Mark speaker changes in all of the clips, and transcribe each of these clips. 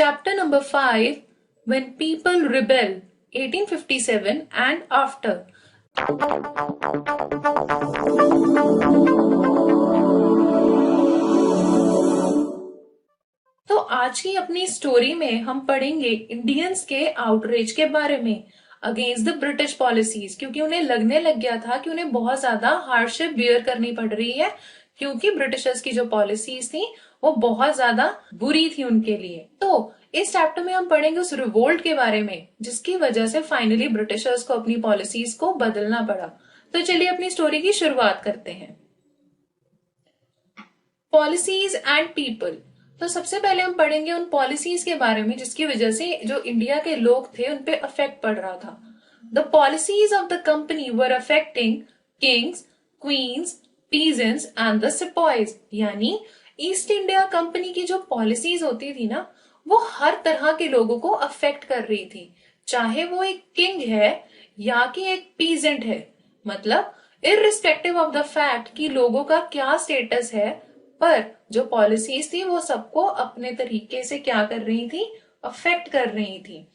Speaker 1: Chapter number 5, When People Rebel, 1857 and After. तो आज की अपनी स्टोरी में हम पढ़ेंगे इंडियंस के आउटरीच के बारे में अगेंस्ट द ब्रिटिश पॉलिसीज, क्योंकि उन्हें लगने लग गया था कि उन्हें बहुत ज्यादा हार्डशिप बियर करनी पड़ रही है, क्योंकि ब्रिटिशर्स की जो पॉलिसीज थी वो बहुत ज्यादा बुरी थी उनके लिए। तो इस चैप्टर में हम पढ़ेंगे उस रिवोल्ट के बारे में जिसकी वजह से फाइनली ब्रिटिशर्स को अपनी पॉलिसीज को बदलना पड़ा। तो चलिए अपनी स्टोरी की शुरुआत करते हैं। Policies and people. तो सबसे पहले हम पढ़ेंगे उन पॉलिसीज के बारे में जिसकी वजह से जो इंडिया के लोग थे उन पे अफेक्ट पड़ रहा था। The policies of the company were affecting kings, queens, peasants and the sepoys. यानी ईस्ट इंडिया कंपनी की जो पॉलिसीज होती थी ना, वो हर तरह के लोगों को अफेक्ट कर रही थी, चाहे वो एक किंग है या कि एक पीजेंट है। मतलब इररिस्पेक्टिव ऑफ द फैक्ट कि लोगों का क्या स्टेटस है, पर जो पॉलिसीज थी वो सबको अपने तरीके से क्या कर रही थी, अफेक्ट कर रही थी।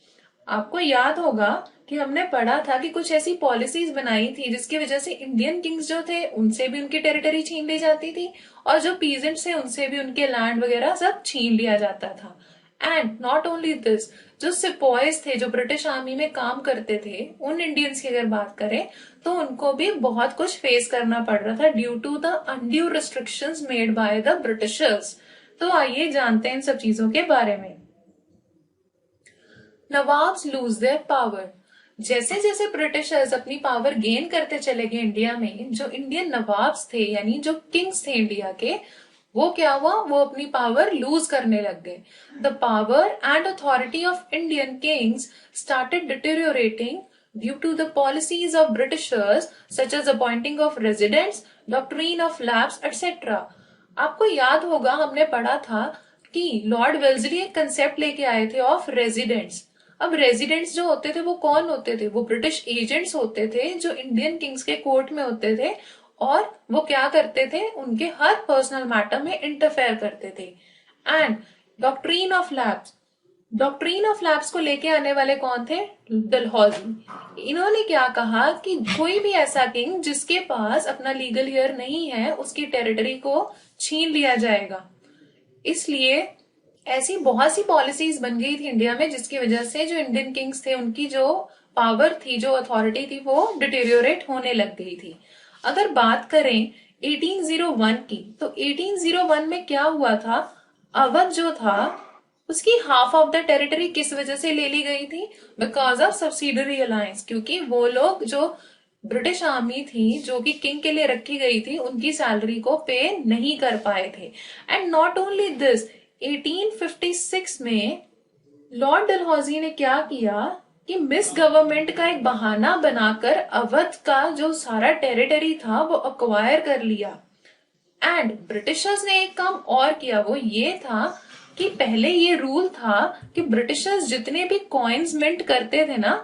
Speaker 1: आपको याद होगा कि हमने पढ़ा था कि कुछ ऐसी पॉलिसीज बनाई थी जिसकी वजह से इंडियन किंग्स जो थे उनसे भी उनकी टेरिटरी छीन ली जाती थी और जो पीजेंट्स थे उनसे भी उनके लैंड वगैरह सब छीन लिया जाता था। एंड नॉट ओनली दिस, जो सिपॉइज थे जो ब्रिटिश आर्मी में काम करते थे, उन इंडियंस की अगर बात करें तो उनको भी बहुत कुछ फेस करना पड़ रहा था due to the undue restrictions made by the Britishers. तो आइए जानते हैं इन सब चीजों के बारे में। Nawabs lose their power. जैसे जैसे ब्रिटिशर्स अपनी पावर गेन करते चले गए इंडिया में, जो इंडियन नवाब्स थे यानी जो किंग्स थे इंडिया के, वो क्या हुआ, वो अपनी पावर लूज करने लग गए। The power and authority of Indian kings started deteriorating due to the policies of Britishers such as appointing of residents, doctrine of lapse etcetera. आपको याद होगा हमने पढ़ा था कि लॉर्ड वेल्जली एक कंसेप्ट लेके आए थे ऑफ रेजिडेंट्स। अब रेजिडेंट्स जो होते थे वो कौन होते थे, वो ब्रिटिश एजेंट्स होते थे जो इंडियन किंग्स के कोर्ट में होते थे और वो क्या करते थे, उनके हर पर्सनल मैटर में इंटरफेयर करते थे। And doctrine of lapse, doctrine of lapse को लेके आने वाले कौन थे, डलहौजी। इन्होंने क्या कहा कि कोई भी ऐसा किंग जिसके पास अपना लीगल हेयर नहीं है उसकी टेरिटरी को छीन लिया जाएगा। इसलिए ऐसी बहुत सी पॉलिसीज बन गई थी इंडिया में जिसकी वजह से जो इंडियन किंग्स थे उनकी जो पावर थी, जो अथॉरिटी थी, वो डिटेरियोरेट होने लग गई थी। अगर बात करें 1801 की, तो 1801 में क्या हुआ था, अवध जो था उसकी हाफ ऑफ द टेरिटरी किस वजह से ले ली गई थी, बिकॉज ऑफ सब्सिडरी अलायंस। क्योंकि वो लोग जो ब्रिटिश आर्मी थी जो कि किंग के लिए रखी गई थी उनकी सैलरी को पे नहीं कर पाए थे। एंड नॉट ओनली दिस, 1856 में लॉर्ड डलहौजी ने क्या किया कि मिस गवर्नमेंट का एक बहाना बनाकर अवध का जो सारा टेरिटरी था वो अक्वायर कर लिया। एंड ब्रिटिशर्स ने एक काम और किया, वो ये था कि पहले ये रूल था कि ब्रिटिशर्स जितने भी कॉइन्स मिंट करते थे ना,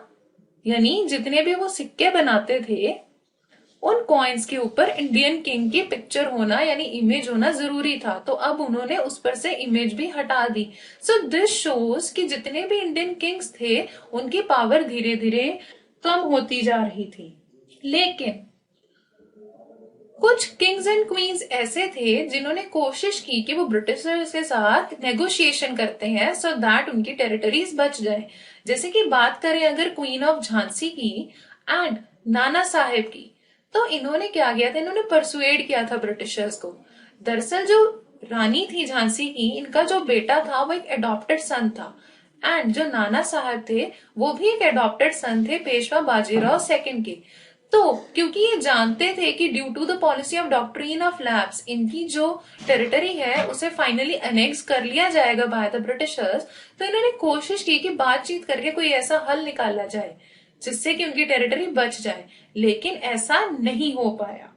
Speaker 1: यानी जितने भी वो सिक्के बनाते थे, उन कॉइन्स के ऊपर इंडियन किंग की पिक्चर होना यानी इमेज होना जरूरी था। तो अब उन्होंने उस पर से इमेज भी हटा दी। सो दिस शोज कि जितने भी इंडियन किंग्स थे उनकी पावर धीरे धीरे कम होती जा रही थी। लेकिन कुछ किंग्स एंड क्वींस ऐसे थे जिन्होंने कोशिश की कि वो ब्रिटिशर्स के साथ नेगोशिएशन करते हैं सो दैट उनकी टेरिटरीज बच जाए। जैसे कि बात करें अगर क्वीन ऑफ झांसी की एंड नाना साहेब की, तो इन्होंने क्या किया था, इन्होंने परसुएड किया था ब्रिटिशर्स को। दरअसल जो रानी थी झांसी की, इनका जो बेटा था वो एक एडॉप्टेड सन था। एंड जो नाना साहब थे वो भी एक एडॉप्टेड सन थे पेशवा बाजीराव सेकंड के। तो क्योंकि ये जानते थे कि due to the policy of doctrine of lapse इनकी जो टेरिटरी है उसे फाइनली अनेक्स कर लिया जाएगा बाय द ब्रिटिशर्स, तो इन्होंने कोशिश की कि बातचीत करके कोई ऐसा हल निकाला जाए जिससे कि उनकी टेरिटरी बच जाए, लेकिन ऐसा नहीं हो पाया।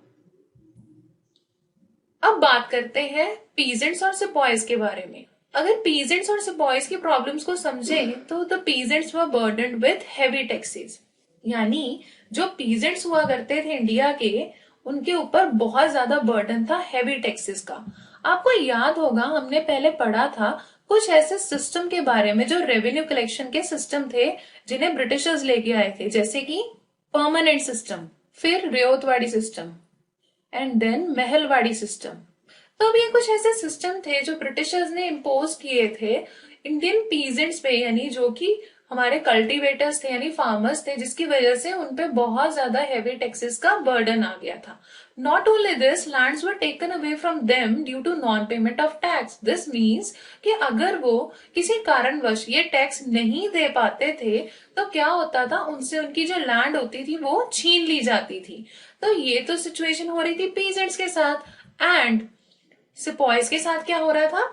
Speaker 1: अब बात करते हैं पीजेंट्स और सिपॉइज के बारे में। अगर पीजेंट्स और सिपॉइज की प्रॉब्लम्स को समझें तो the peasants were burdened with heavy taxes. यानी जो पीजेंट्स हुआ करते थे इंडिया के, उनके ऊपर बहुत ज्यादा बर्डन था हैवी टैक्सेस का। आपको याद होगा हमने पहले पढ़ा था कुछ ऐसे सिस्टम के बारे में जो रेवेन्यू कलेक्शन के सिस्टम थे जिन्हें ब्रिटिशर्स लेके आए थे, जैसे कि परमानेंट सिस्टम, फिर Ryotwari system and then Mahalwari system. तो अब ये कुछ ऐसे सिस्टम थे जो ब्रिटिशर्स ने इम्पोज किए थे इंडियन पीजेंट्स पे, यानी जो कि हमारे कल्टीवेटर्स थे यानी फार्मर्स थे, जिसकी वजह से उनपे बहुत ज्यादा हेवी टैक्सेस का बर्डन आ गया था। Not only this, lands were taken away from them due to non payment of tax. This means कि अगर वो किसी कारणवश ये टैक्स नहीं दे पाते थे तो क्या होता था, उनसे उनकी जो लैंड होती थी वो छीन ली जाती थी। तो ये तो सिचुएशन हो रही थी पीजेंट्स के साथ। एंड सिपॉयज के साथ क्या हो रहा था?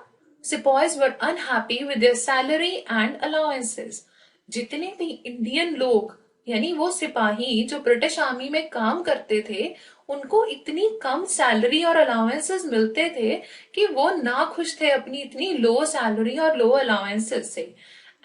Speaker 1: Sepoys were unhappy with their salary and allowances. जितने भी इंडियन लोग यानी वो सिपाही जो ब्रिटिश आर्मी में काम करते थे, उनको इतनी कम सैलरी और अलाउंसेस मिलते थे कि वो ना खुश थे अपनी इतनी लो सैलरी और लो अलाउंसेस से।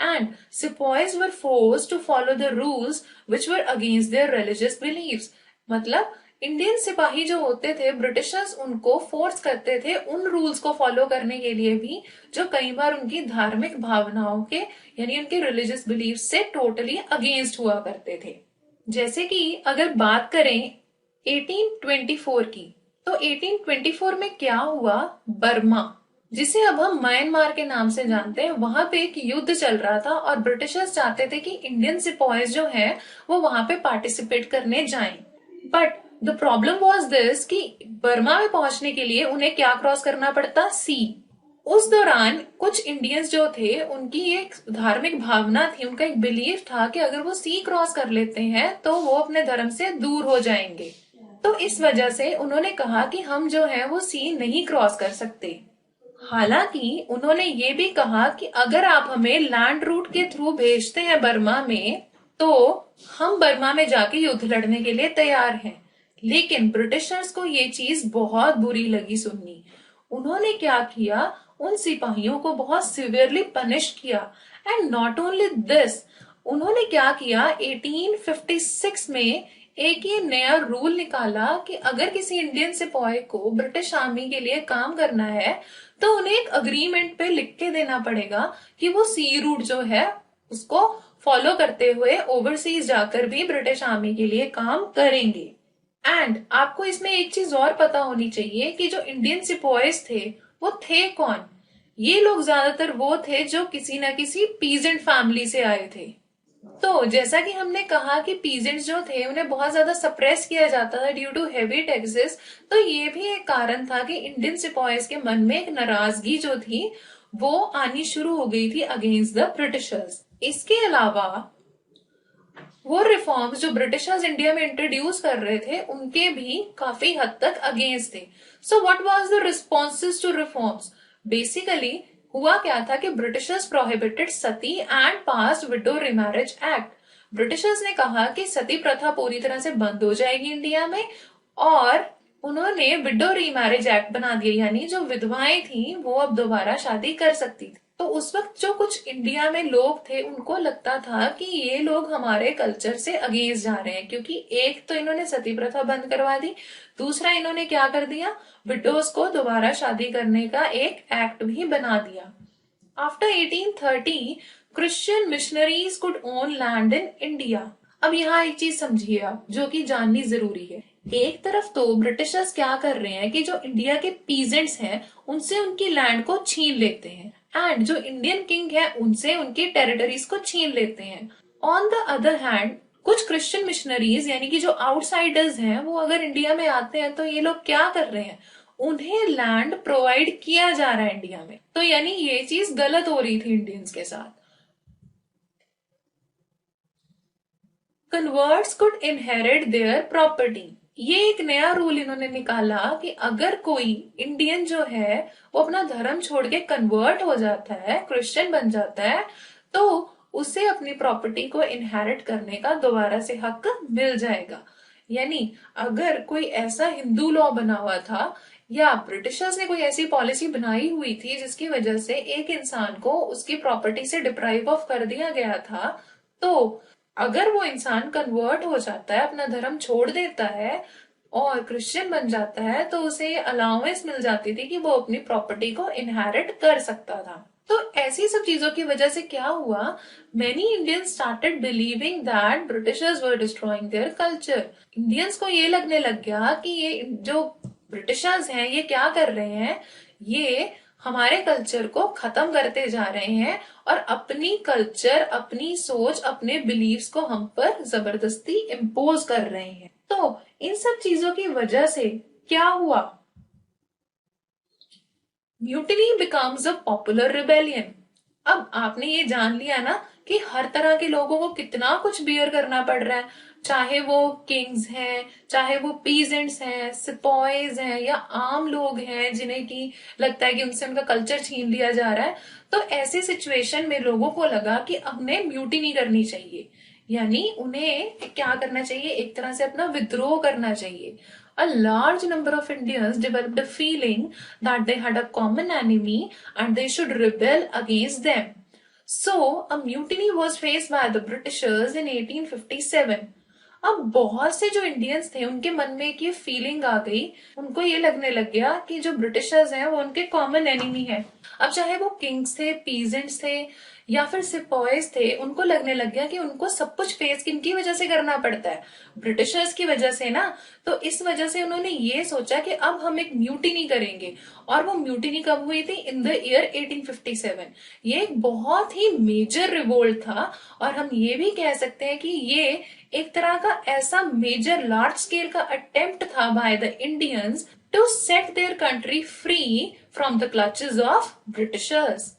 Speaker 1: And sepoys were forced to follow the rules which were against their religious beliefs. मतलब इंडियन सिपाही जो होते थे, ब्रिटिशर्स उनको फोर्स करते थे उन रूल्स को फॉलो करने के लिए भी जो कई बार उनकी धार्मिक भावनाओं के यानी उनके रिलीजियस बिलीफ से टोटली अगेंस्ट हुआ करते थे। जैसे कि अगर बात करें 1824 की, तो 1824 में क्या हुआ, बर्मा जिसे अब हम म्यांमार के नाम से जानते हैं, वहां पे एक युद्ध चल रहा था और ब्रिटिशर्स चाहते थे कि इंडियन सिपॉयज जो हैं वो वहां पे पार्टिसिपेट करने जाएं। But the problem was this कि बर्मा में पहुंचने के लिए उन्हें क्या क्रॉस करना पड़ता, सी। उस दौरान कुछ इंडियंस जो थे उनकी एक धार्मिक भावना थी, उनका एक बिलीफ था कि अगर वो सी क्रॉस कर लेते हैं तो वो अपने धर्म से दूर हो जाएंगे। तो इस वजह से उन्होंने कहा कि हम जो है वो सी नहीं क्रॉस कर सकते। हालांकि उन्होंने ये भी कहा कि अगर आप हमें लैंड रूट के थ्रू भेजते हैं बर्मा में, तो हम बर्मा में जाके युद्ध लड़ने के लिए तैयार हैं। लेकिन ब्रिटिशर्स को ये चीज बहुत बुरी लगी सुननी। उन्होंने क्या किया, उन सिपाहियों को बहुत सिवियरली पनिश किया। एंड नॉट ओनली दिस, उन्होंने क्या किया, 1856 में एक ये नया रूल निकाला कि अगर किसी इंडियन सिपाही को ब्रिटिश आर्मी के लिए काम करना है तो उन्हें एक अग्रीमेंट पे लिख के देना पड़ेगा कि वो सी रूट जो है उसको फॉलो करते हुए ओवरसीज जाकर भी ब्रिटिश आर्मी के लिए काम करेंगे। एंड आपको इसमें एक चीज और पता होनी चाहिए कि जो इंडियन सिपॉयज थे वो थे कौन। ये लोग ज्यादातर वो थे जो किसी ना किसी पीजेंट फैमिली से आए थे। तो जैसा कि हमने कहा कि पीजेंट्स जो थे उन्हें बहुत ज्यादा सप्रेस किया जाता था ड्यू टू हेवी टैक्सेस, तो ये भी एक कारण था कि इंडियन सिपॉयज के मन में एक नाराजगी जो थी वो आनी शुरू हो गई थी अगेंस्ट द ब्रिटिशर्स। इसके अलावा वो रिफॉर्म्स जो ब्रिटिशर्स इंडिया में इंट्रोड्यूस कर रहे थे उनके भी काफी हद तक अगेंस्ट थे। So what was the responses to reforms? Basically हुआ क्या था कि Britishers prohibited sati and passed widow remarriage act. Britishers ने कहा कि सती प्रथा पूरी तरह से बंद हो जाएगी इंडिया में, और उन्होंने विडो रीमैरिज एक्ट बना दिया, यानी जो विधवाएं थी वो अब दोबारा शादी कर सकती थी। तो उस वक्त जो कुछ इंडिया में लोग थे उनको लगता था कि ये लोग हमारे कल्चर से अगेंस्ट जा रहे हैं, क्योंकि एक तो इन्होंने सती प्रथा बंद करवा दी, दूसरा इन्होंने क्या कर दिया, विडोज को दोबारा शादी करने का एक एक्ट भी बना दिया। After 1830 Christian missionaries could own land in India. अब यहाँ एक चीज समझिए आप जो कि जाननी जरूरी है। एक तरफ तो ब्रिटिशर्स क्या कर रहे हैं कि जो इंडिया के पीजेंट्स हैं उनसे उनकी लैंड को छीन लेते हैं, एंड जो इंडियन किंग है उनसे उनकी टेरिटरीज को छीन लेते हैं। ऑन द अदर हैंड कुछ क्रिश्चियन मिशनरीज यानी कि जो आउटसाइडर्स हैं वो अगर इंडिया में आते हैं तो ये लोग क्या कर रहे हैं, उन्हें लैंड प्रोवाइड किया जा रहा है इंडिया में। तो यानी ये चीज गलत हो रही थी इंडियंस के साथ। Converts could inherit their property. ये एक नया रूल इन्होंने निकाला कि अगर कोई इंडियन जो है वो अपना धर्म छोड़ के कन्वर्ट हो जाता है, क्रिश्चियन बन जाता है, तो उसे अपनी प्रॉपर्टी को इनहेरिट करने का दोबारा से हक मिल जाएगा। यानी अगर कोई ऐसा हिंदू लॉ बना हुआ था या ब्रिटिशर्स ने कोई ऐसी पॉलिसी बनाई हुई थी जिसकी वजह से एक इंसान को उसकी प्रॉपर्टी से डिप्राइव ऑफ कर दिया गया था, तो अगर वो इंसान कन्वर्ट हो जाता है, अपना धर्म छोड़ देता है और क्रिश्चियन बन जाता है, तो उसे ये अलाउंस मिल जाती थी कि वो अपनी प्रॉपर्टी को इनहेरिट कर सकता था। तो ऐसी सब चीजों की वजह से क्या हुआ, many Indians started believing that Britishers were destroying their culture. Indians को ये लगने लग गया कि ये जो ब्रिटिशर्स हैं ये क्या कर रहे हैं, ये हमारे कल्चर को खत्म करते जा रहे हैं और अपनी कल्चर, अपनी सोच, अपने बिलीव्स को हम पर जबरदस्ती इम्पोज कर रहे हैं। तो इन सब चीजों की वजह से क्या हुआ, mutiny becomes a popular rebellion. अब आपने ये जान लिया ना कि हर तरह के लोगों को कितना कुछ बियर करना पड़ रहा है, चाहे वो किंग्स हैं, चाहे वो पीजेंट्स हैं, सिपॉयज हैं, या आम लोग हैं जिन्हें की लगता है कि उनसे उनका कल्चर छीन लिया जा रहा है। तो ऐसी सिचुएशन में लोगों को लगा कि उन्हें म्यूटिनी करनी चाहिए, यानी उन्हें क्या करना चाहिए, एक तरह से अपना विद्रोह करना चाहिए। A large number of Indians developed a feeling that they had a common enemy and they should rebel against them. So, a mutiny was faced by the Britishers in 1857. अब बहुत से जो इंडियंस थे उनके मन में एक ये फीलिंग आ गई, उनको ये लगने लग गया कि जो ब्रिटिशर्स हैं वो उनके कॉमन एनिमी है। अब चाहे वो किंग्स थे, पीजेंट्स थे या फिर सिपॉयज थे, उनको लगने लग गया कि उनको सब कुछ फेस किनकी वजह से करना पड़ता है, ब्रिटिशर्स की वजह से ना। तो इस वजह से उन्होंने ये सोचा कि अब हम एक म्यूटिनी करेंगे। और वो म्यूटिनी कब हुई थी, इन द ईयर 1857। ये एक बहुत ही मेजर रिवोल्ट था और हम ये भी कह सकते हैं कि ये एक तरह का ऐसा मेजर लार्ज स्केल का अटेम्प्ट था by the Indians to set their country free from the clutches of Britishers.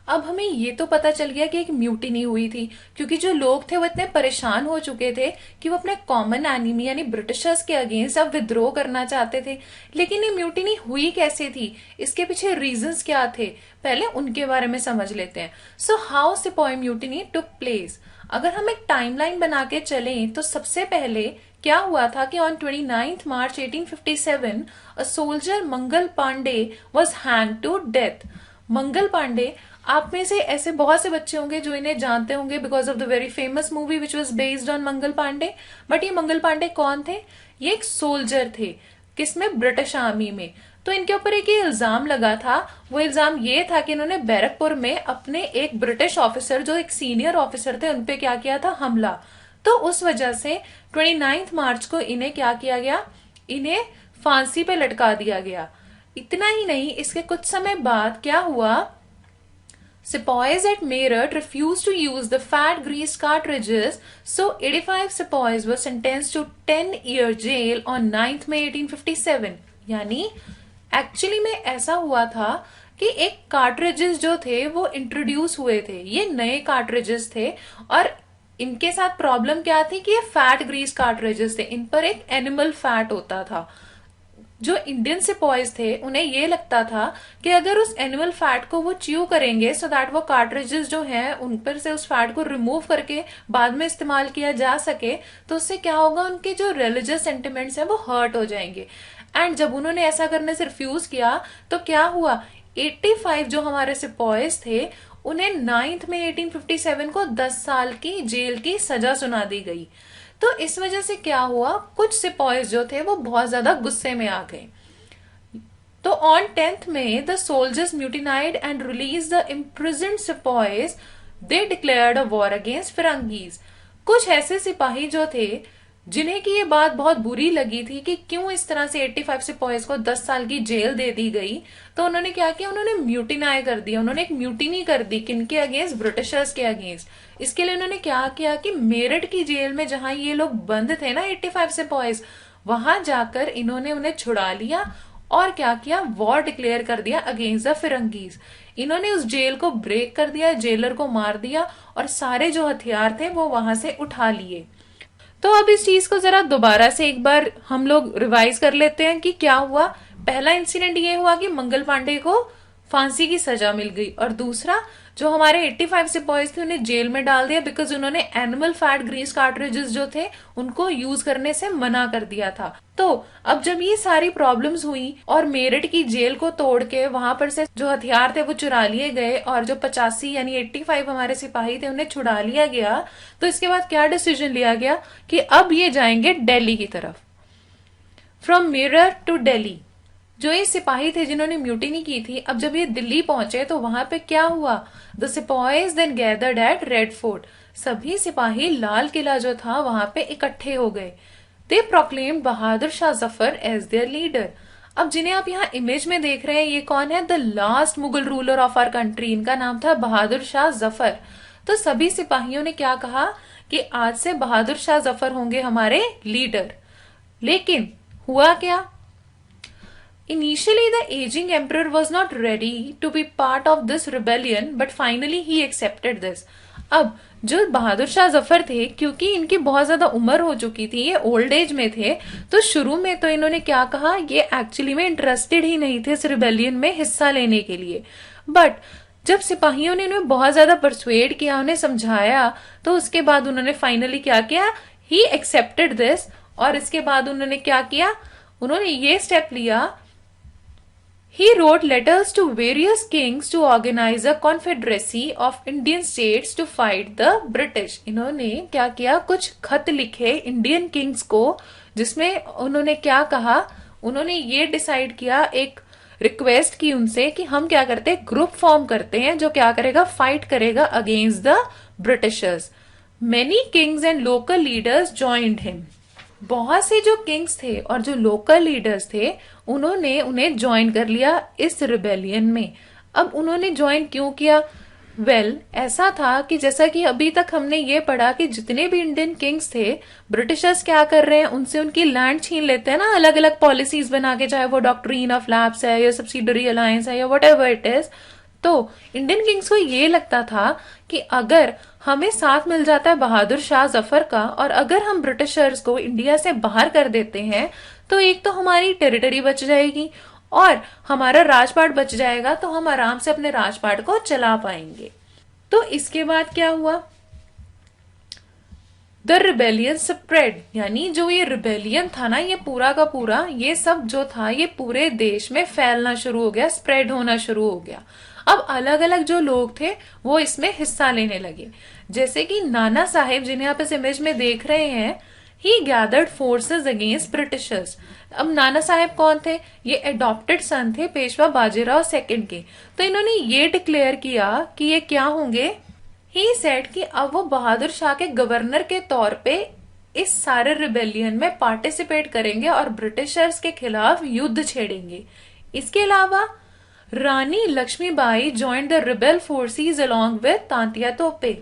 Speaker 1: अब हमें ये तो पता चल गया कि एक म्यूटिनी हुई थी, क्योंकि जो लोग थे वो इतने परेशान हो चुके थे कि वो अपने कॉमन एनिमी यानी ब्रिटिशर्स के अगेंस्ट अब विद्रोह करना चाहते थे। लेकिन ये म्यूटिनी हुई कैसे थी, इसके पीछे रीजंस क्या थे, पहले उनके बारे में समझ लेते हैं। So how sepoy mutiny took place. अगर हम एक टाइमलाइन बना के चलें तो सबसे पहले क्या हुआ था कि on 29 March 1857 a soldier Mangal Pandey was hang to death. Mangal Pandey, आप में से ऐसे बहुत से बच्चे होंगे जो इन्हें जानते होंगे because of the very famous movie which was based on Mangal Pandey. But ये मंगल पांडे कौन थे, ये एक सोल्जर थे, किसमें, ब्रिटिश आर्मी में। तो इनके ऊपर एक ये इल्जाम लगा था, वो इल्जाम ये था कि इन्होंने बैरकपुर में अपने एक ब्रिटिश ऑफिसर जो एक सीनियर ऑफिसर थे उनपे क्या किया था, हमला। तो उस वजह से 29 मार्च को इन्हें क्या किया गया, इन्हें फांसी पे लटका दिया गया। इतना ही नहीं, इसके कुछ समय बाद क्या हुआ, Sepoys at Meerut refused to use the fat grease cartridges, so 85 sepoys were sentenced to 10-year jail on 9th May 1857। यानी एक्चुअली में ऐसा हुआ था कि एक कार्ट्रिजेस जो थे वो इंट्रोड्यूस हुए थे, ये नए कार्ट्रिजेस थे और इनके साथ प्रॉब्लम क्या थी कि ये फैट ग्रीस कार्ट्रिजेस थे, इन पर एक एनिमल फैट होता था। जो इंडियन सिपॉयज थे उन्हें ये लगता था कि अगर उस एनिमल फैट को वो च्यू करेंगे सो दैट वो कार्ट्रिजेस जो हैं उन पर से उस फैट को रिमूव करके बाद में इस्तेमाल किया जा सके, तो उससे क्या होगा, उनके जो रिलीजियस सेंटिमेंट्स हैं वो हर्ट हो जाएंगे। एंड जब उन्होंने ऐसा करने से रिफ्यूज किया तो क्या हुआ, 85 जो हमारे सिपॉयज थे उन्हें 9 मई 1857 को 10 साल की जेल की सजा सुना दी गई। तो इस वजह से क्या हुआ, कुछ सिपॉयज जो थे वो बहुत ज्यादा गुस्से में आ गए। तो on 10th May the soldiers mutinied and release the imprisoned sepoys, they declared a war against फिरंगीज। कुछ ऐसे सिपाही जो थे जिन्हें की ये बात बहुत बुरी लगी थी कि क्यों इस तरह से 85 सिपॉयज को 10 साल की जेल दे दी गई, तो उन्होंने क्या किया, उन्होंने म्यूटिनाई कर दिया, उन्होंने एक म्यूटिनी कर दी, किनके अगेंस्ट, ब्रिटिशर्स के अगेंस्ट। इसके लिए उन्होंने क्या किया कि मेरठ की जेल में जहां ये लोग बंद थे ना 85 सिपॉयज, वहां जाकर इन्होंने उन्हें छुड़ा लिया और क्या किया, वॉर डिक्लेयर कर दिया अगेंस्ट द फिरंगीज। इन्होंने उस जेल को ब्रेक कर दिया, जेलर को मार दिया और सारे जो हथियार थे वो वहां से उठा लिए। तो अब इस चीज को जरा दोबारा से एक बार हम लोग रिवाइज कर लेते हैं कि क्या हुआ। पहला इंसिडेंट ये हुआ कि मंगल पांडे को फांसी की सजा मिल गई और दूसरा जो हमारे 85 सिपॉयज थे उन्हें जेल में डाल दिया बिकॉज उन्होंने एनिमल फैट ग्रीस कार्ट्रिजेस जो थे उनको यूज करने से मना कर दिया था। तो अब जब ये सारी प्रॉब्लम्स हुई और मेरठ की जेल को तोड़ के वहां पर से जो हथियार थे वो चुरा लिए गए और जो 85 यानी 85 हमारे सिपाही थे उन्हें छुड़ा लिया गया, तो इसके बाद क्या डिसीजन लिया गया कि अब ये जाएंगे दिल्ली की तरफ। फ्रॉम मेरठ टू दिल्ली जो ये सिपाही थे जिन्होंने म्यूटिनी की थी, अब जब ये दिल्ली पहुंचे तो वहां पे क्या हुआ? द सिपाहीज then gathered at Red Fort. सभी सिपाही लाल किला जो था वहां पे इकट्ठे हो गए। They proclaimed Bahadur Shah Zafar as their leader. अब जिन्हें आप यहाँ इमेज में देख रहे हैं ये कौन है? The last Mughal ruler of our country. इनका नाम था बहादुर शाह जफर। तो सभी सिपाहियों ने क्या कहा कि आज से बहादुर शाह जफर होंगे हमारे लीडर। लेकिन हुआ क्या? Initially, the aging emperor was not ready to be part of this rebellion, but finally he accepted this. अब जो बहादुर शाह जफर थे, क्योंकि इनकी बहुत ज्यादा उम्र हो चुकी थी, ये ओल्ड एज में थे, तो शुरू में तो इन्होंने क्या कहा, ये एक्चुअली में इंटरेस्टेड ही नहीं थे इस रिबेलियन में हिस्सा लेने के लिए। बट जब सिपाहियों ने इन्हें बहुत ज्यादा परसुएड किया, उन्हें समझाया, तो उसके बाद उन्होंने फाइनली क्या किया, ही एक्सेप्टेड दिस। और इसके बाद उन्होंने क्या किया, उन्होंने ये स्टेप लिया, he wrote letters to various kings to organize a confederacy of Indian states to fight the British। इन्होंने क्या किया, कुछ खत लिखे इंडियन किंग्स को, जिसमें उन्होंने क्या कहा, उन्होंने ये डिसाइड किया, एक रिक्वेस्ट की उनसे कि हम क्या करते हैं, ग्रुप फॉर्म करते हैं जो क्या करेगा, फाइट करेगा against the Britishers. Many Kings and local leaders joined him. बहुत से जो किंग्स थे और जो लोकल लीडर्स थे उन्होंने उन्हें ज्वाइन कर लिया इस रिबेलियन में। अब उन्होंने ज्वाइन क्यों किया? ऐसा था कि जैसा कि अभी तक हमने ये पढ़ा कि जितने भी इंडियन किंग्स थे, ब्रिटिशर्स क्या कर रहे हैं, उनसे उनकी लैंड छीन लेते हैं ना, अलग अलग पॉलिसीज बना के, चाहे वो डॉक्ट्रिन ऑफ लैप्स है या सब्सिडरी अलायंस है या वट एवर इट इज। तो इंडियन किंग्स को ये लगता था कि अगर हमें साथ मिल जाता है बहादुर शाह जफर का, और अगर हम ब्रिटिशर्स को इंडिया से बाहर कर देते हैं, तो एक तो हमारी टेरिटरी बच जाएगी और हमारा राजपाट बच जाएगा, तो हम आराम से अपने राजपाट को चला पाएंगे। तो इसके बाद क्या हुआ, द रिबेलियन स्प्रेड, यानी जो ये रिबेलियन था ना, ये पूरा का पूरा, ये सब जो था ये पूरे देश में फैलना शुरू हो गया, स्प्रेड होना शुरू हो गया। अब अलग अलग जो लोग थे वो इसमें हिस्सा लेने लगे, जैसे कि नाना साहेब, जिन्हें आप इस इमेज में देख रहे हैं, ही गैदर्ड फोर्सेस अगेंस्ट ब्रिटिशर्स। अब नाना साहेब कौन थे? ये एडॉप्टेड सन थे पेशवा बाजीराव सेकंड के। तो इन्होंने ये डिक्लेयर किया कि ये क्या होंगे, ही सेड कि अब वो बहादुर शाह के गवर्नर के तौर पे इस सारे रिबेलियन में पार्टिसिपेट करेंगे और ब्रिटिशर्स के खिलाफ युद्ध छेड़ेंगे। इसके अलावा Rani Laxmibai joined the rebel forces along with Tantia Tope.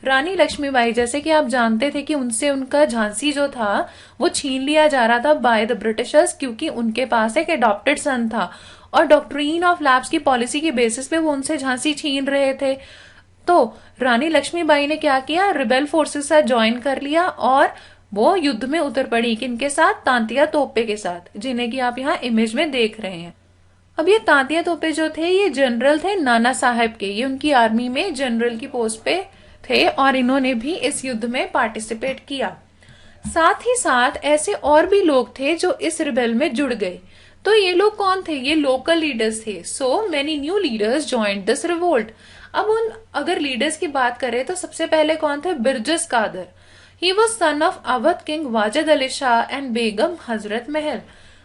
Speaker 1: Rani Lakshmibai, जैसे कि आप जानते थे कि उनसे उनका झांसी जो था वो छीन लिया जा रहा था बाय द ब्रिटिशर्स, क्योंकि उनके पास एक एडॉप्टेड सन था और डॉक्ट्रिन ऑफ लैप्स की पॉलिसी के बेसिस पे वो उनसे झांसी छीन रहे थे। तो रानी लक्ष्मीबाई ने क्या किया, रिबेल फोर्सेस से ज्वाइन कर लिया और वो युद्ध में उतर पड़ी। किनके साथ? तांतिया तोपे के साथ, जिन्हें कि आप यहाँ इमेज में देख रहे हैं। अब ये तांतिया तोपे जो थे ये जनरल थे नाना साहेब के, ये उनकी आर्मी में जनरल की पोस्ट पे थे और इन्होंने भी इस युद्ध में पार्टिसिपेट किया। साथ ही साथ ऐसे और भी लोग थे जो इस रिबेल में जुड़ गए। तो ये लोग कौन थे? ये लोकल लीडर्स थे। So many new leaders joined this revolt. अब उन अगर लीडर्स की बात करें तो सबसे पहले कौन थे? Birjis Qadr. He was son of Awadh king Wajid Ali Shah and Begum Hazrat Mahal.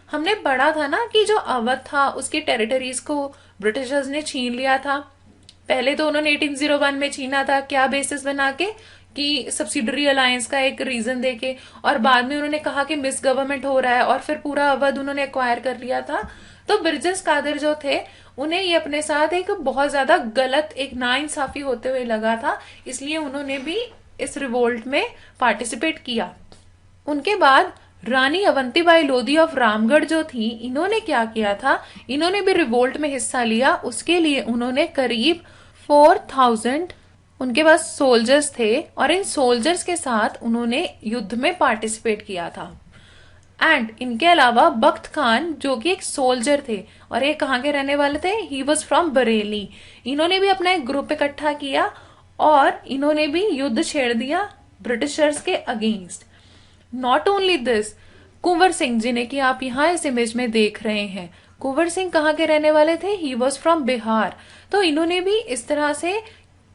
Speaker 1: हमने पढ़ा था ना कि जो अवध था उसकी टेरिटरीज को ब्रिटिशर्स ने छीन लिया था। पहले तो उन्होंने 1801 में छीना था, क्या बेसिस बना के कि सब्सिडरी अलायंस का एक रीजन देके, और बाद में उन्होंने कहा कि मिस गवर्नमेंट हो रहा है और फिर पूरा अवध उन्होंने एक्वायर कर लिया था। तो बिरजस कादर जो थे उन्हें ये अपने साथ एक बहुत ज्यादा गलत, एक नाइंसाफी होते हुए लगा था, इसलिए उन्होंने भी इस रिवोल्ट में पार्टिसिपेट किया। उनके बाद रानी अवंतीबाई लोधी ऑफ रामगढ़ जो थी, इन्होंने क्या किया था, इन्होंने भी रिवोल्ट में हिस्सा लिया। उसके लिए उन्होंने करीब 4000 उनके पास सोल्जर्स थे और इन सोल्जर्स के साथ उन्होंने युद्ध में पार्टिसिपेट किया था। एंड इनके अलावा बख्त खान जो कि एक सोल्जर थे, और ये कहाँ के रहने वाले थे? He was from Bareilly. इन्होंने भी अपना एक ग्रुप इकट्ठा किया और इन्होंने भी युद्ध छेड़ दिया ब्रिटिशर्स के against. Not only this, Kunwar Singh, जिन्हें कि आप यहाँ इस इमेज में देख रहे हैं, कुंवर सिंह कहाँ के रहने वाले थे? He was from Bihar. तो इन्होंने भी इस तरह से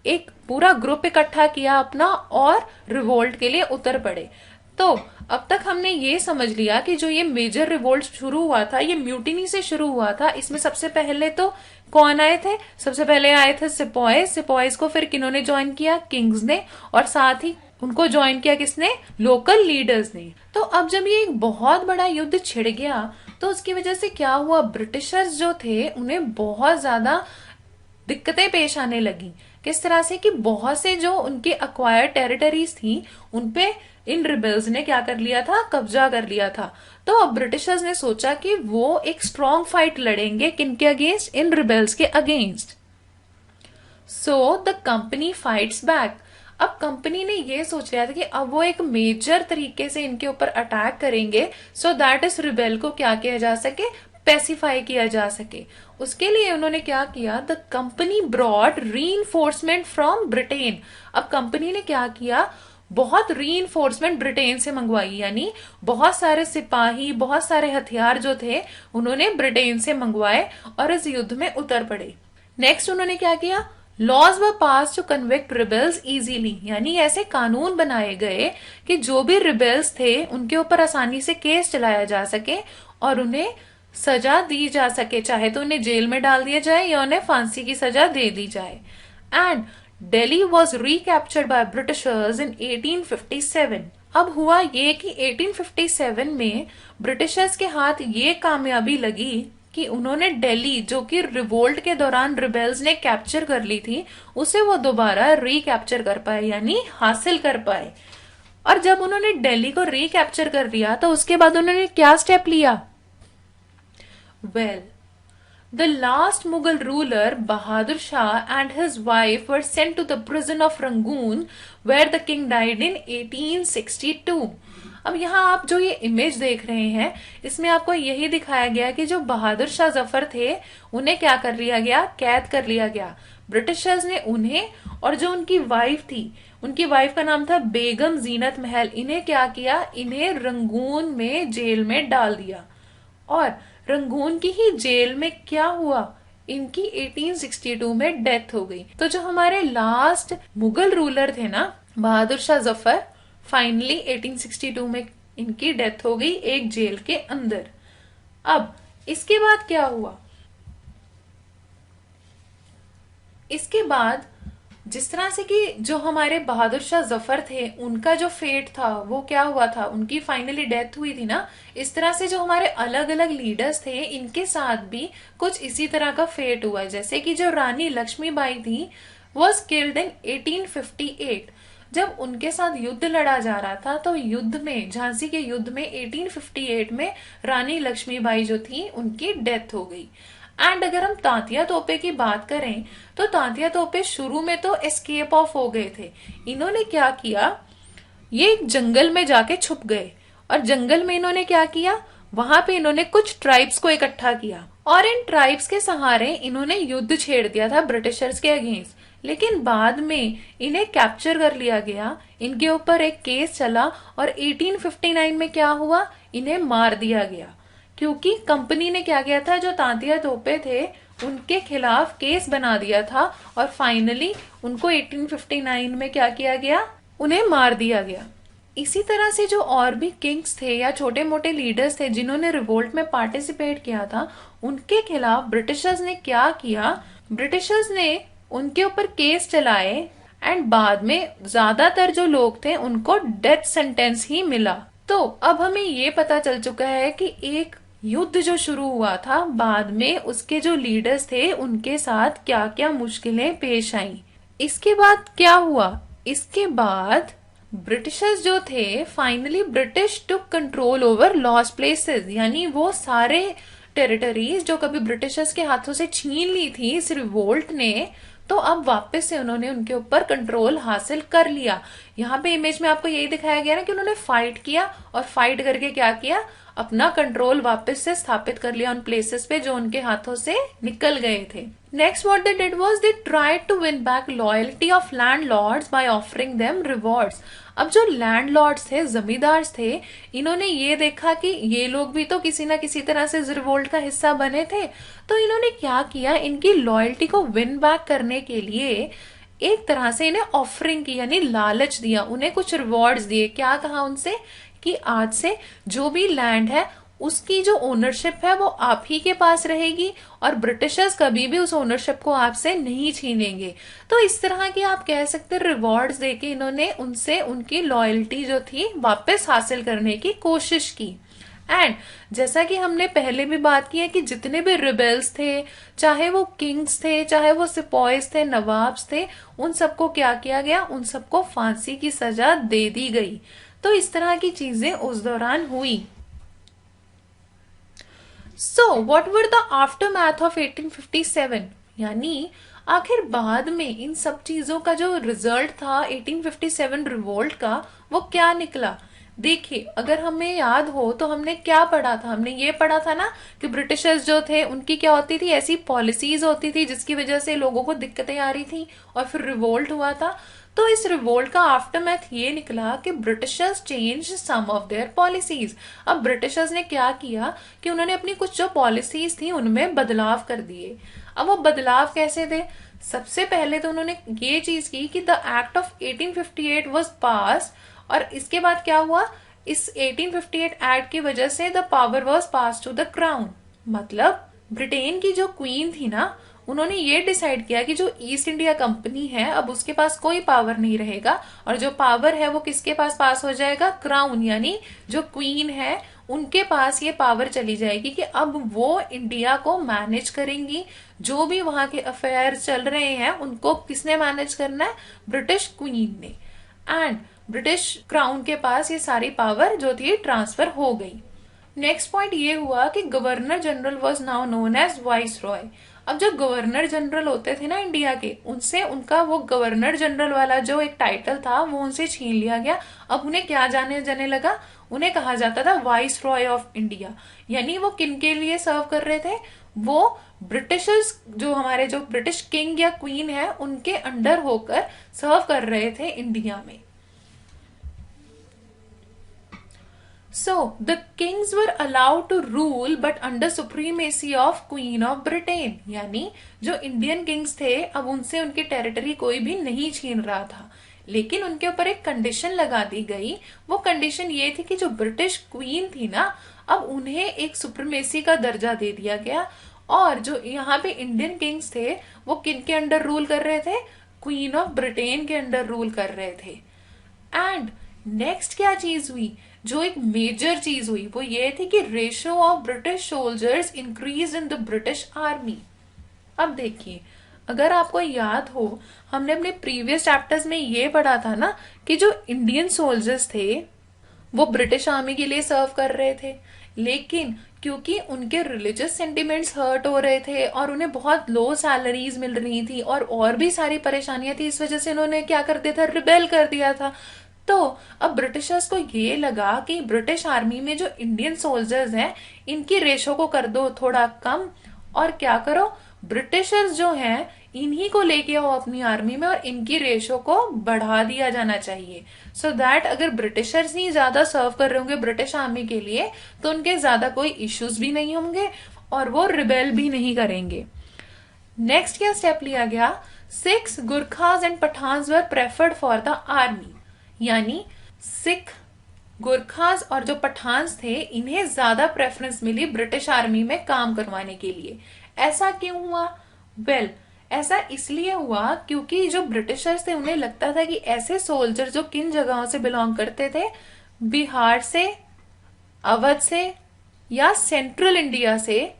Speaker 1: एक पूरा ग्रुप इकट्ठा किया अपना और रिवोल्ट के लिए उतर पड़े। तो अब तक हमने ये समझ लिया कि जो ये मेजर रिवोल्ट शुरू हुआ था, ये म्यूटिनी से शुरू हुआ था। इसमें सबसे पहले तो कौन आए थे? सबसे पहले आए थे सिपॉयज। सिपॉयज को फिर किन्होंने ज्वाइन किया? किंग्स ने। और साथ ही उनको ज्वाइन किया किसने? लोकल लीडर्स ने। तो अब जब ये एक बहुत बड़ा युद्ध छिड़ गया तो उसकी वजह से क्या हुआ, ब्रिटिशर्स जो थे उन्हें बहुत ज्यादा दिक्कतें पेश आने लगी। किस तरह से कि बहुत से जो उनके अक्वायर्ड टेरिटरीज थी उनपे इन रिबेल्स ने क्या कर लिया था? कब्जा कर लिया था। तो अब ब्रिटिशर्स ने सोचा कि वो एक स्ट्रॉन्ग फाइट लड़ेंगे किनके अगेंस्ट? इन रिबेल्स के against. So the company fights back. अब कंपनी ने ये सोच लिया था कि अब वो एक मेजर तरीके से इनके ऊपर अटैक करेंगे सो दैट इस रिबेल को क्या किया जा सके? पेसिफाई किया जा सके। उसके लिए उन्होंने क्या किया? द कंपनी ब्रॉड री फ्रॉम ब्रिटेन। अब कंपनी ने क्या किया? बहुत री ब्रिटेन से मंगवाई, यानी बहुत सारे सिपाही, बहुत सारे हथियार जो थे उन्होंने ब्रिटेन से मंगवाए और इस युद्ध में उतर पड़े। नेक्स्ट उन्होंने क्या किया? लॉज व पास टू कन्विक्ट रिबेल्स इजीली, यानी ऐसे कानून बनाए गए कि जो भी रिबेल्स थे उनके ऊपर आसानी से केस चलाया जा सके और उन्हें सजा दी जा सके, चाहे तो उन्हें जेल में डाल दिया जाए या उन्हें फांसी की सजा दे दी जाए। And Delhi was recaptured by Britishers इन 1857। अब हुआ ये कि 1857 में ब्रिटिशर्स के हाथ ये कामयाबी लगी कि उन्होंने दिल्ली, जो कि रिवोल्ट के दौरान रिबेल्स ने कैप्चर कर ली थी, उसे वो दोबारा रिकैप्चर कर पाए, यानी हासिल कर पाए। और जब उन्होंने दिल्ली को रिकैप्चर कर लिया तो उसके बाद उन्होंने क्या स्टेप लिया? Well, the last Mughal ruler Bahadur Shah and his wife were sent to the prison of Rangoon where the king died in 1862. अब यहाँ आप जो ये इमेज देख रहे हैं इसमें आपको यही दिखाया गया कि जो बहादुर शाह जफर थे उन्हें क्या कर लिया गया? कैद कर लिया गया। ब्रिटिशर्स ने उन्हें और जो उनकी वाइफ थी, उनकी वाइफ का नाम था बेगम जीनत महल, इन्हें क्या किया? इन्हें रंगून में जेल में डाल दिया। और रंगून की ही जेल में क्या हुआ? इनकी 1862 में डेथ हो गई। तो जो हमारे लास्ट मुगल रूलर थे ना, बहादुर शाह जफर, फाइनली 1862 में इनकी डेथ हो गई एक जेल के अंदर। अब इसके बाद क्या हुआ? इसके बाद जिस तरह से कि जो हमारे बहादुर शाह जफर थे उनका जो फेट था वो क्या हुआ था? उनकी फाइनली डेथ हुई थी ना। इस तरह से जो हमारे अलग अलग लीडर्स थे इनके साथ भी कुछ इसी तरह का फेट हुआ। जैसे कि जो रानी लक्ष्मीबाई थी वॉज किल्ड इन 1858। जब उनके साथ युद्ध लड़ा जा रहा था तो युद्ध में, झांसी के युद्ध में 1858 में रानी लक्ष्मीबाई जो थी उनकी डेथ हो गई। एंड अगर हम तांतिया तोपे की बात करें तो तांतिया तोपे शुरू में तो एस्केप ऑफ हो गए थे। इन्होंने क्या किया? ये एक जंगल में जाके छुप गए और जंगल में इन्होंने क्या किया? वहां पे इन्होंने कुछ ट्राइब्स को इकट्ठा किया और इन ट्राइब्स के सहारे इन्होंने युद्ध छेड़ दिया था ब्रिटिशर्स के अगेंस्ट। लेकिन बाद में इन्हें कैप्चर कर लिया गया, इनके ऊपर एक केस चला और 1859 में क्या हुआ? इन्हें मार दिया गया क्योंकि कंपनी ने क्या किया था? जो तांतिया तोपे थे उनके खिलाफ केस बना दिया था और फाइनली उनको 1859 में क्या किया गया? उन्हें मार दिया गया। इसी तरह से जो और भी किंग्स थे या छोटे मोटे लीडर्स थे जिन्होंने रिवोल्ट में पार्टिसिपेट किया था, उनके खिलाफ ब्रिटिशर्स ने क्या किया? ब्रिटिशर्स ने उनके ऊपर केस चलाए एंड बाद में ज्यादातर जो लोग थे उनको डेथ सेंटेंस ही मिला। तो अब हमें ये पता चल चुका है कि एक युद्ध जो शुरू हुआ था बाद में उसके जो लीडर्स थे उनके साथ क्या क्या मुश्किलें पेश आईं। इसके बाद क्या हुआ? इसके बाद ब्रिटिशर्स जो थे फाइनली ब्रिटिश टुक कंट्रोल ओवर लॉस्ट प्लेसेस, यानी वो सारे टेरिटरीज जो कभी ब्रिटिशर्स के हाथों से छीन ली थी इस रिवोल्ट ने, तो अब वापस से उन्होंने उनके ऊपर कंट्रोल हासिल कर लिया। यहाँ पे इमेज में आपको यही दिखाया गया ना कि उन्होंने फाइट किया और फाइट करके क्या किया? अपना कंट्रोल वापस से स्थापित कर लिया उन प्लेसेस पे जो उनके हाथों से निकल गए थे। Next what they did was they tried to win back loyalty of landlords by offering them rewards. अब जो लैंडलॉर्ड्स थे, जमींदार थे, इन्होंने ये देखा कि ये लोग भी तो किसी ना किसी तरह से रिवोल्ट का हिस्सा बने थे, तो इन्होंने क्या किया? इनकी लॉयल्टी को विन बैक करने के लिए एक तरह से इन्हें ऑफरिंग की, यानी लालच दिया, उन्हें कुछ रिवॉर्ड्स दिए। क्या कहा उनसे कि आज से जो भी लैंड है उसकी जो ओनरशिप है वो आप ही के पास रहेगी और ब्रिटिशर्स कभी भी उस ओनरशिप को आपसे नहीं छीनेंगे। तो इस तरह की आप कह सकते रिवॉर्ड्स देके इन्होंने उनसे उनकी लॉयल्टी जो थी वापस हासिल करने की कोशिश की। एंड जैसा कि हमने पहले भी बात की है कि जितने भी रिबेल्स थे, चाहे वो किंग्स थे, चाहे वो सिपॉइज थे, नवाब्स थे, उन सबको क्या किया गया, उन सबको फांसी की सजा दे दी गई। तो इस तरह की चीजें उस दौरान हुई। So what were the aftermath of 1857, यानी आखिर बाद में इन सब चीजों का जो रिजल्ट था 1857 रिवोल्ट का, वो क्या निकला। देखिए, अगर हमें याद हो तो हमने क्या पढ़ा था, हमने ये पढ़ा था ना कि ब्रिटिशर्स जो थे उनकी क्या होती थी, ऐसी पॉलिसीज होती थी जिसकी वजह से लोगों को दिक्कतें आ रही थी और फिर रिवोल्ट हुआ था। तो इस रिवोल्ट का आफ्टरमैथ ये निकला कि Britishers change some of their policies. अब ब्रिटिशर्स ने क्या किया कि उन्होंने अपनी कुछ जो पॉलिसीज थी उनमें बदलाव कर दिए। अब वो बदलाव कैसे थे, सबसे पहले तो उन्होंने ये चीज की कि द एक्ट ऑफ 1858 वाज पास, और इसके बाद क्या हुआ, इस 1858 एक्ट की वजह से the power was pass to the crown. मतलब ब्रिटेन की जो क्वीन थी ना, उन्होंने ये डिसाइड किया कि जो ईस्ट इंडिया कंपनी है अब उसके पास कोई पावर नहीं रहेगा, और जो पावर है वो किसके पास हो जाएगा, क्राउन, यानी जो क्वीन है उनके पास ये पावर चली जाएगी कि अब वो इंडिया को मैनेज करेंगी। जो भी वहां के अफेयर चल रहे हैं उनको किसने मैनेज करना है, ब्रिटिश क्वीन ने। एंड ब्रिटिश क्राउन के पास ये सारी पावर जो थी ट्रांसफर हो गई। नेक्स्ट पॉइंट ये हुआ कि governor general was now known as viceroy. अब जो गवर्नर जनरल होते थे ना इंडिया के, उनसे उनका वो गवर्नर जनरल वाला जो एक टाइटल था वो उनसे छीन लिया गया। अब उन्हें क्या जाने जाने लगा, उन्हें कहा जाता था वाइस रॉय ऑफ इंडिया। यानी वो किन के लिए सर्व कर रहे थे, वो ब्रिटिशर्स, जो हमारे जो ब्रिटिश किंग या क्वीन है उनके अंडर होकर सर्व कर रहे थे इंडिया में। So, the kings were allowed to rule but under supremacy of Queen of Britain। यानी जो इंडियन किंग्स थे अब उनसे उनकी टेरिटरी कोई भी नहीं छीन रहा था, लेकिन उनके ऊपर एक कंडीशन लगा दी गई। वो कंडीशन ये थी कि जो ब्रिटिश क्वीन थी ना, अब उन्हें एक सुप्रीमेसी का दर्जा दे दिया गया, और जो यहाँ पे इंडियन किंग्स थे वो किन के अंडर रूल कर रहे थे, क्वीन ऑफ ब्रिटेन के अंडर रूल कर रहे थे। एंड नेक्स्ट क्या चीज हुई, जो एक मेजर चीज हुई वो ये थी कि ratio of British soldiers increase in the British army. अब देखिए, अगर आपको याद हो, हमने अपने प्रीवियस चैप्टर्स में ये पढ़ा था ना कि जो इंडियन सोल्जर्स थे वो ब्रिटिश आर्मी के लिए सर्व कर रहे थे, लेकिन क्योंकि उनके रिलीजियस सेंटिमेंट्स हर्ट हो रहे थे और उन्हें बहुत लो सैलरीज मिल रही थी और भी सारी परेशानियां थी, इस वजह से उन्होंने क्या कर दिया था, रिबेल कर दिया था। तो अब ब्रिटिशर्स को ये लगा कि ब्रिटिश आर्मी में जो इंडियन सोल्जर्स हैं इनकी रेशो को कर दो थोड़ा कम, और क्या करो, ब्रिटिशर्स जो हैं इन्हीं को लेके आओ अपनी आर्मी में और इनकी रेशो को बढ़ा दिया जाना चाहिए, सो दैट अगर ब्रिटिशर्स ही ज्यादा सर्व कर रहे होंगे ब्रिटिश आर्मी के लिए तो उनके ज्यादा कोई इश्यूज भी नहीं होंगे और वो रिबेल भी नहीं करेंगे। नेक्स्ट क्या स्टेप लिया गया, 6 Gurkhas and Pathans were preferred for the army. यानी सिख, गुरखाज और जो पठान्स थे इन्हें ज्यादा प्रेफरेंस मिली ब्रिटिश आर्मी में काम करवाने के लिए। ऐसा क्यों हुआ, वेल ऐसा इसलिए हुआ क्योंकि जो ब्रिटिशर्स थे उन्हें लगता था कि ऐसे सोल्जर जो किन जगहों से बिलोंग करते थे, बिहार से, अवध से या सेंट्रल इंडिया से,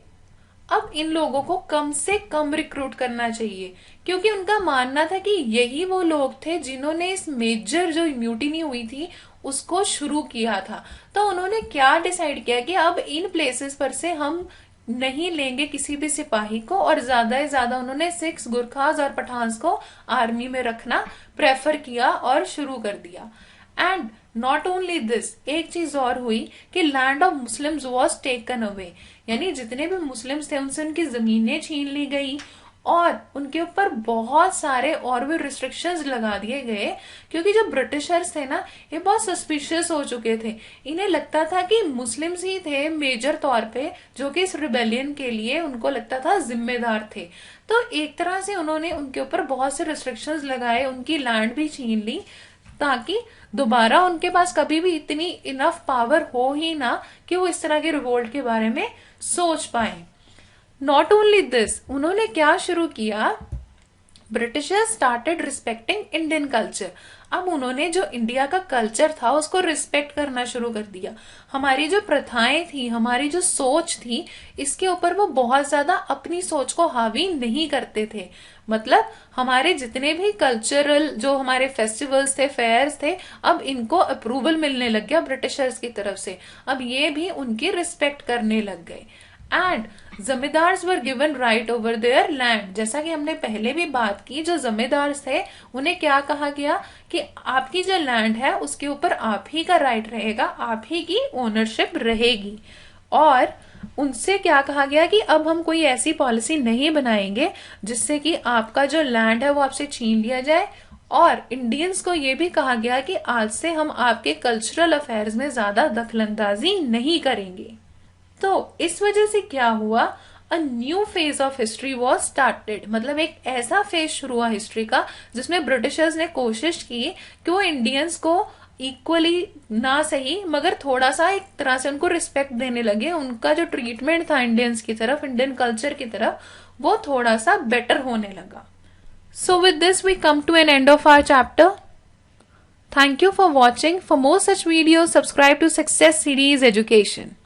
Speaker 1: अब इन लोगों को कम से कम रिक्रूट करना चाहिए, क्योंकि उनका मानना था कि यही वो लोग थे जिन्होंने इस मेजर जो म्यूटिनी हुई थी उसको शुरू किया था। तो उन्होंने क्या डिसाइड किया कि अब इन प्लेसेस पर से हम नहीं लेंगे किसी भी सिपाही को, और ज्यादा से ज्यादा उन्होंने 6 गुरखाज और पठान्स को आर्मी में रखना प्रेफर किया और शुरू कर दिया। एंड नॉट ओनली दिस, एक चीज और हुई कि land of Muslims was taken away, यानी जितने भी मुस्लिम्स थे उनसे उनकी जमीनें छीन ली गई और उनके ऊपर बहुत सारे और भी रिस्ट्रिक्शंस लगा दिए गए, क्योंकि जो ब्रिटिशर्स थे ना, ये बहुत सस्पिशियस हो चुके थे। इन्हें लगता था कि मुस्लिम्स ही थे मेजर तौर पे जो कि इस रिबेलियन के लिए उनको लगता था जिम्मेदार थे। तो एक तरह से उन्होंने उनके ऊपर बहुत से रिस्ट्रिक्शंस लगाए, उनकी लैंड भी छीन ली, ताकि दोबारा उनके पास कभी भी इतनी इनफ पावर हो ही ना कि वो इस तरह के रिवोल्ट के बारे में सोच पाए। नॉट ओनली दिस, उन्होंने क्या शुरू किया, Britishers started respecting Indian culture. अब उन्होंने जो इंडिया का कल्चर था उसको रिस्पेक्ट करना शुरू कर दिया। हमारी जो प्रथाएं थी, हमारी जो सोच थी, इसके ऊपर वो बहुत ज्यादा अपनी सोच को हावी नहीं करते थे। मतलब हमारे जितने भी कल्चरल जो हमारे फेस्टिवल्स थे, फेयर्स थे, अब इनको अप्रूवल मिलने लग गया ब्रिटिशर्स की तरफ से। अब ये भी उनकी रिस्पेक्ट करने लग गए। And zamindars were given right over there land. जैसा कि हमने पहले भी बात की, जो जमींदार थे उन्हें क्या कहा गया कि आपकी जो लैंड है उसके ऊपर आप ही का राइट रहेगा, आप ही की ओनरशिप रहेगी। और उनसे क्या कहा गया कि अब हम कोई ऐसी पॉलिसी नहीं बनाएंगे जिससे कि आपका जो लैंड है वो आपसे छीन लिया जाए। और इंडियंस को ये भी कहा गया कि आज से हम आपके कल्चरल अफेयर्स में ज्यादा दखलंदाजी नहीं करेंगे। तो इस वजह से क्या हुआ, a new phase of history was started. मतलब एक ऐसा फेज शुरू हुआ हिस्ट्री का जिसमें ब्रिटिशर्स ने कोशिश की कि वो इंडियंस को इक्वली ना सही मगर थोड़ा सा एक तरह से उनको रिस्पेक्ट देने लगे। उनका जो ट्रीटमेंट था इंडियंस की तरफ, इंडियन कल्चर की तरफ, वो थोड़ा सा बेटर होने लगा। So with this we come to an end of our chapter. Thank you for watching. For more such videos, subscribe to Success Series Education.